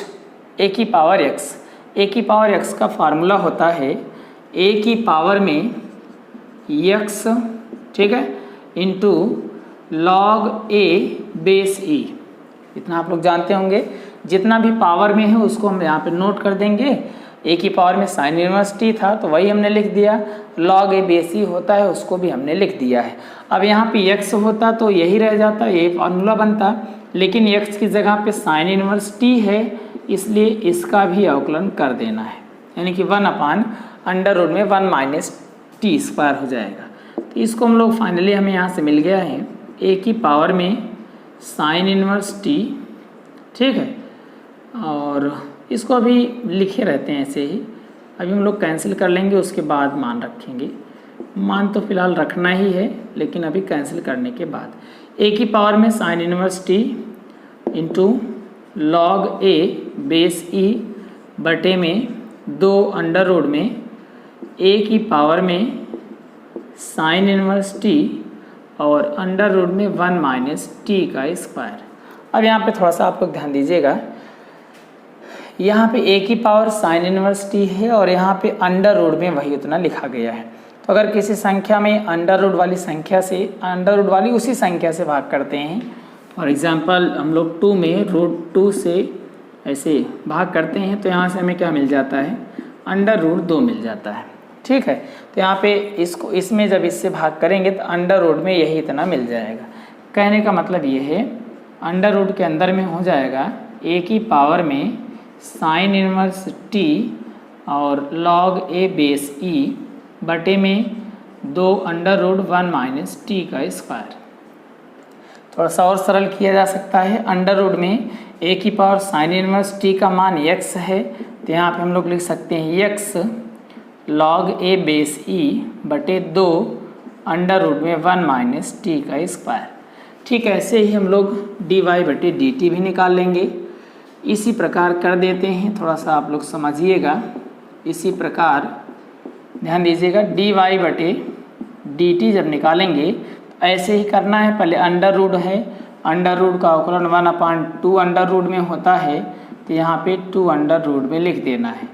a की पावर x। a की पावर x का फार्मूला होता है a की पावर में x, ठीक है, into log a base e। इतना आप लोग जानते होंगे, जितना भी पावर में है उसको हम यहाँ पे नोट कर देंगे। a की पावर में साइन इनवर्स t था तो वही हमने लिख दिया, log a बेस e होता है उसको भी हमने लिख दिया है। अब यहाँ पे x होता तो यही रह जाता, ये फार्मूला बनता, लेकिन x की जगह पे साइन इनवर्स t है, इसलिए इसका भी अवकलन कर देना है, यानी कि 1/√1 में 1 माइनस टी स्क्वायर हो जाएगा। तो इसको हम लोग फाइनली हमें यहाँ से मिल गया है a की पावर में साइन इनवर्स t, ठीक है, और इसको अभी लिखे रहते हैं ऐसे ही, अभी हम लोग कैंसिल कर लेंगे उसके बाद मान रखेंगे। मान तो फिलहाल रखना ही है लेकिन अभी कैंसिल करने के बाद a की पावर में sine inverse t into log a base e बटे में 2 अंडर रूट में a की पावर में साइन इनवर्स t और अंडर रूट में 1 माइनस टी का स्क्वायर। अब यहाँ पे थोड़ा सा आप लोग ध्यान दीजिएगा, यहाँ पे a की पावर साइन इनवर्स t है और यहाँ पे अंडर रूट में वही उतना लिखा गया है। तो अगर किसी संख्या में अंडर रूट वाली संख्या से अंडर रूट वाली उसी संख्या से भाग करते हैं, फॉर एग्जांपल हम लोग 2 में √2 से ऐसे भाग करते हैं तो यहाँ से हमें क्या मिल जाता है, अंडर रूट 2 मिल जाता है, ठीक है। तो यहाँ पे इसको इसमें जब इससे भाग करेंगे तो अंडर रूट में यही इतना मिल जाएगा। कहने का मतलब ये है अंडर रूट के अंदर में हो जाएगा a की पावर में साइन इनवर्स t और log a बेस e बटे में 2 अंडर रूट 1 माइनस टी का स्क्वायर। थोड़ा सा और सरल किया जा सकता है, अंडर रूट में a की पावर साइन इनवर्स t का मान x है, तो यहाँ पे हम लोग लिख सकते हैं x log a base e बटे 2 अंडर रूट में 1 माइनस टी का स्क्वायर। ठीक, ऐसे ही हम लोग dy बटे dt भी निकाल लेंगे। इसी प्रकार कर देते हैं, थोड़ा सा आप लोग समझिएगा, इसी प्रकार ध्यान दीजिएगा, dy बटे dt जब निकालेंगे तो ऐसे ही करना है। पहले अंडर रूट है, अंडर रूट का अवकलन 1/2 अंडर रूट में होता है, तो यहाँ पे 2 अंडर रूट में लिख देना है।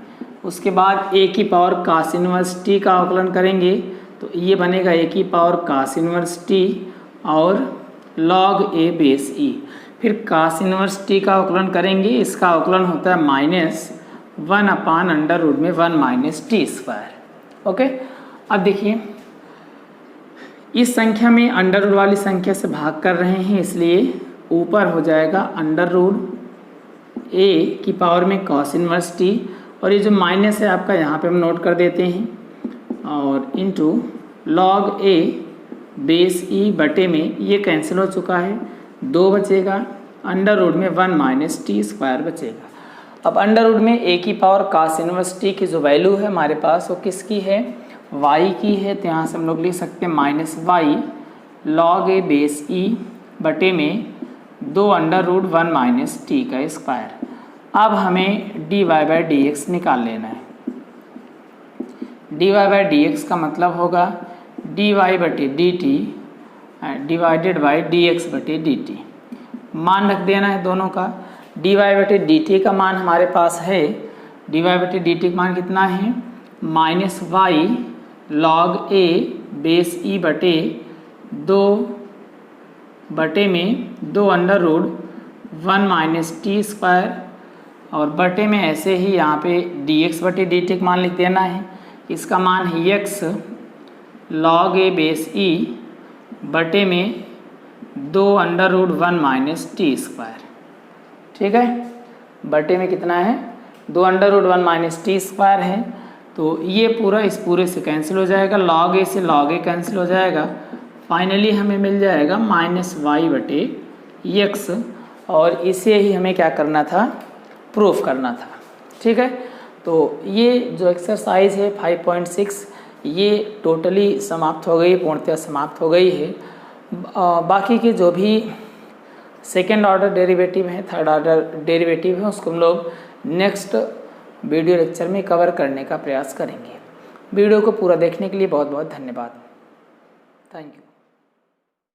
उसके बाद a की पावर कास इनवर्स t का अवकलन करेंगे तो ये बनेगा a की पावर कास इनवर्स t और log a बेस e। फिर कास इनवर्स t का अवकलन करेंगे, इसका अवकलन होता है -1/√1 में 1 माइनस टी स्क्वायर। ओके, अब देखिए इस संख्या में अंडर रूट वाली संख्या से भाग कर रहे हैं, इसलिए ऊपर हो जाएगा अंडर रूट a की पावर में कॉस इनवर्स t, और ये जो माइनस है आपका यहाँ पे हम नोट कर देते हैं, और into log a base e बटे में ये कैंसिल हो चुका है, 2 बचेगा, अंडर रूट में 1 माइनस टी स्क्वायर बचेगा। अब अंडर रूट में a की पावर cos इनवर्स t की जो वैल्यू है हमारे पास वो किसकी है, y की है। तो यहाँ से हम लोग लिख सकते हैं minus y log a base e बटे में 2 अंडर रूट 1 माइनस टी का स्क्वायर। अब हमें dy बाई डी एक्स निकाल लेना है। dy बाई डी एक्स का मतलब होगा dy बटे d T divided by D x बटे डी टी। मान रख देना है दोनों का। dy बटे डी टी का मान हमारे पास है, dy बटे डी टी का मान कितना है, minus y log a base e बटे 2 बटे में 2 under root 1 minus t square, और बटे में ऐसे ही यहाँ पे डी एक्स बटे डी टी का मान लिख देना है। इसका मान है x log a base e बटे में 2 under root 1 minus t square. ठीक है, बटे में कितना है, 2 under root 1 minus t square है। तो ये पूरा इस पूरे से कैंसिल हो जाएगा, लॉग ए से लॉग ए कैंसिल हो जाएगा। फाइनली हमें मिल जाएगा माइनस वाई बटे एक्स, और इसे ही हमें क्या करना था, प्रूफ करना था। ठीक है, तो ये जो एक्सरसाइज है 5.6 ये टोटली समाप्त हो गई, पूर्णतः समाप्त हो गई है। बाकी के जो भी सेकेंड ऑर्डर डेरिवेटिव है, थर्ड ऑर्डर डेरिवेटिव है, उसको हम लोग नेक्स्ट वीडियो लेक्चर में कवर करने का प्रयास करेंगे। वीडियो को पूरा देखने के लिए बहुत बहुत धन्यवाद। Thank you.